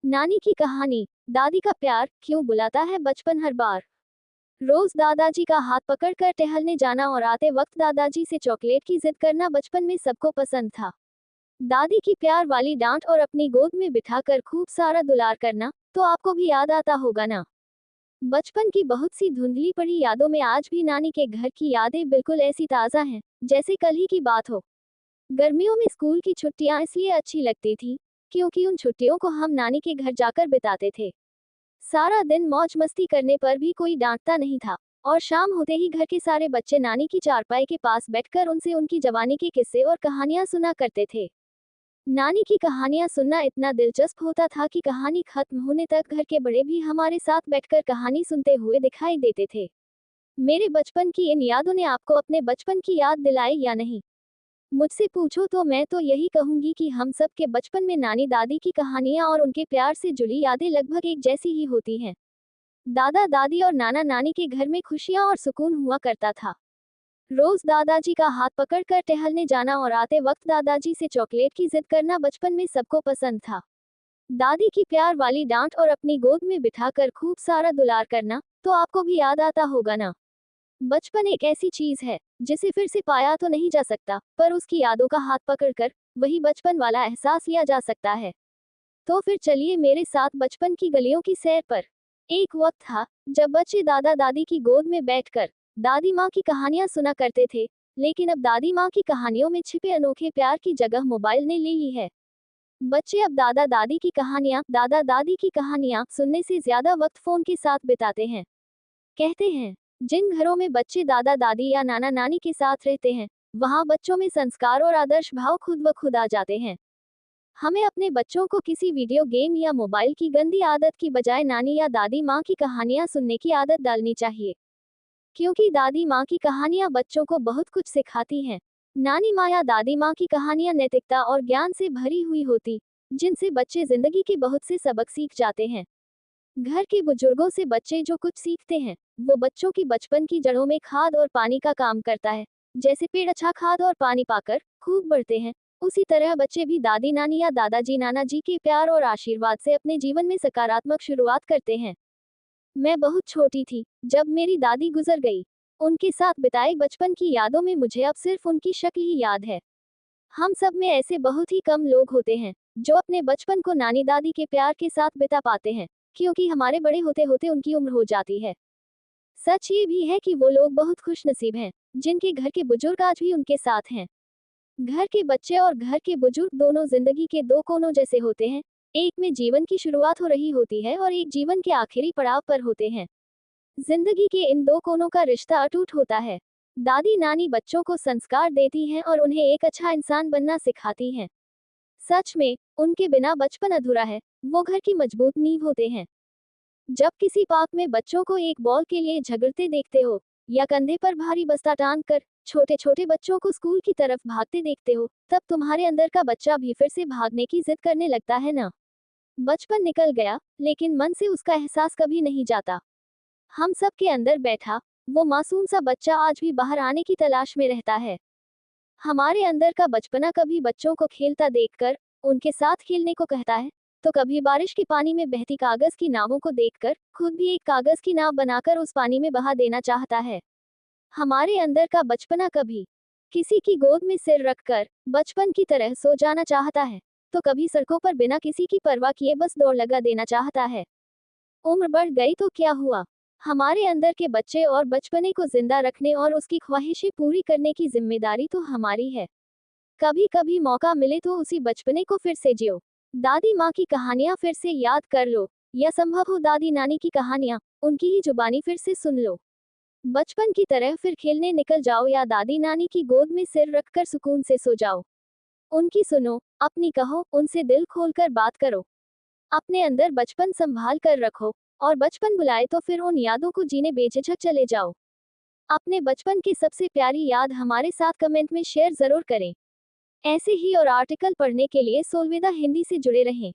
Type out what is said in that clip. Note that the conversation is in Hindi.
नानी की कहानी। दादी का प्यार क्यों बुलाता है बचपन हर बार। रोज दादाजी का हाथ पकड़कर टहलने जाना और आते वक्त दादाजी से चॉकलेट की जिद करना बचपन में सबको पसंद था। दादी की प्यार वाली डांट और अपनी गोद में बिठाकर खूब सारा दुलार करना तो आपको भी याद आता होगा ना। बचपन की बहुत सी धुंधली पड़ी यादों में आज भी नानी के घर की यादें बिल्कुल ऐसी ताज़ा हैं जैसे कल ही की बात हो। गर्मियों में स्कूल की छुट्टियां इसलिए अच्छी लगती थी क्योंकि उन छुट्टियों को हम नानी के घर जाकर बिताते थे। सारा दिन मौज मस्ती करने पर भी कोई डांटता नहीं था और शाम होते ही घर के सारे बच्चे नानी की चारपाई के पास बैठकर उनसे उनकी जवानी के किस्से और कहानियां सुना करते थे। नानी की कहानियां सुनना इतना दिलचस्प होता था कि कहानी खत्म होने तक घर के बड़े भी हमारे साथ बैठकर कहानी सुनते हुए दिखाई देते थे। मेरे बचपन की इन यादों ने आपको अपने बचपन की याद दिलाई या नहीं? मुझसे पूछो तो मैं तो यही कहूंगी कि हम सब के बचपन में नानी दादी की कहानियां और उनके प्यार से जुड़ी यादें लगभग एक जैसी ही होती हैं। दादा दादी और नाना नानी के घर में खुशियां और सुकून हुआ करता था। रोज दादाजी का हाथ पकड़कर टहलने जाना और आते वक्त दादाजी से चॉकलेट की जिद करना बचपन में सबको पसंद था। दादी की प्यार वाली डांट और अपनी गोद में बिठाकर खूब सारा दुलार करना तो आपको भी याद आता होगा ना। बचपन एक ऐसी चीज है जिसे फिर से पाया तो नहीं जा सकता, पर उसकी यादों का हाथ पकड़कर वही बचपन वाला एहसास लिया जा सकता है। तो फिर चलिए मेरे साथ बचपन की गलियों की सैर पर। एक वक्त था जब बच्चे दादा दादी की गोद में बैठकर दादी माँ की कहानियां सुना करते थे, लेकिन अब दादी माँ की कहानियों में छिपे अनोखे प्यार की जगह मोबाइल ने ले ली है। बच्चे अब दादा दादी की कहानियां सुनने से ज्यादा वक्त फोन के साथ बिताते हैं। कहते हैं जिन घरों में बच्चे दादा दादी या नाना नानी के साथ रहते हैं वहां बच्चों में संस्कार और आदर्श भाव खुद ब खुद आ जाते हैं। हमें अपने बच्चों को किसी वीडियो गेम या मोबाइल की गंदी आदत की बजाय नानी या दादी माँ की कहानियां सुनने की आदत डालनी चाहिए, क्योंकि दादी माँ की कहानियां बच्चों को बहुत कुछ सिखाती हैं। नानी माँ या दादी माँ की कहानियां नैतिकता और ज्ञान से भरी हुई होती, जिनसे बच्चे जिंदगी के बहुत से सबक सीख जाते हैं। घर के बुजुर्गों से बच्चे जो कुछ सीखते हैं वो बच्चों की बचपन की जड़ों में खाद और पानी का काम करता है। जैसे पेड़ अच्छा खाद और पानी पाकर खूब बढ़ते हैं, उसी तरह बच्चे भी दादी नानी या दादाजी नाना जी के प्यार और आशीर्वाद से अपने जीवन में सकारात्मक शुरुआत करते हैं। मैं बहुत छोटी थी जब मेरी दादी गुजर गई। उनके साथ बिताए बचपन की यादों में मुझे अब सिर्फ उनकी शक्ल ही याद है। हम सब में ऐसे बहुत ही कम लोग होते हैं जो अपने बचपन को नानी दादी के प्यार के साथ बिता पाते हैं, क्योंकि हमारे बड़े होते होते उनकी उम्र हो जाती है। सच ये भी है कि वो लोग बहुत खुशनसीब हैं जिनके घर के बुजुर्ग आज भी उनके साथ हैं। घर के बच्चे और घर के बुजुर्ग दोनों जिंदगी के दो कोनों जैसे होते हैं। एक में जीवन की शुरुआत हो रही होती है और एक जीवन के आखिरी पड़ाव पर होते हैं। जिंदगी के इन दो कोनों का रिश्ता अटूट होता है। दादी नानी बच्चों को संस्कार देती हैं और उन्हें एक अच्छा इंसान बनना सिखाती हैं। सच में उनके बिना बचपन अधूरा है। वो घर की मजबूत नींव होते हैं। जब किसी पार्क में बच्चों को एक बॉल के लिए झगड़ते देखते हो या कंधे पर भारी बस्ता टांग कर छोटे छोटे बच्चों को स्कूल की तरफ भागते देखते हो, तब तुम्हारे अंदर का बच्चा भी फिर से भागने की जिद करने लगता है ना। बचपन निकल गया लेकिन मन से उसका एहसास कभी नहीं जाता। हम सब के अंदर बैठा वो मासूम सा बच्चा आज भी बाहर आने की तलाश में रहता है। हमारे अंदर का बचपना कभी बच्चों को खेलता देखकर उनके साथ खेलने को कहता है, तो कभी बारिश के पानी में बहती कागज की नावों को देखकर खुद भी एक कागज की नाव बनाकर उस पानी में बहा देना चाहता है। हमारे अंदर का बचपना कभी किसी की गोद में सिर रखकर बचपन की तरह सो जाना चाहता है, तो कभी सड़कों पर बिना किसी की परवाह किए बस दौड़ लगा देना चाहता है। उम्र बढ़ गई तो क्या हुआ, हमारे अंदर के बच्चे और बचपने को जिंदा रखने और उसकी ख्वाहिशें पूरी करने की जिम्मेदारी तो हमारी है। कभी कभी मौका मिले तो उसी बचपने को फिर से जियो। दादी माँ की कहानियां फिर से याद कर लो, या संभव हो दादी नानी की कहानियां उनकी ही जुबानी फिर से सुन लो। बचपन की तरह फिर खेलने निकल जाओ या दादी नानी की गोद में सिर रखकर सुकून से सो जाओ। उनकी सुनो, अपनी कहो, उनसे दिल खोलकर बात करो। अपने अंदर बचपन संभाल कर रखो, और बचपन बुलाए तो फिर उन यादों को जीने बेझिझक चले जाओ। अपने बचपन की सबसे प्यारी याद हमारे साथ कमेंट में शेयर जरूर करें। ऐसे ही और आर्टिकल पढ़ने के लिए सोलवेदा हिंदी से जुड़े रहें।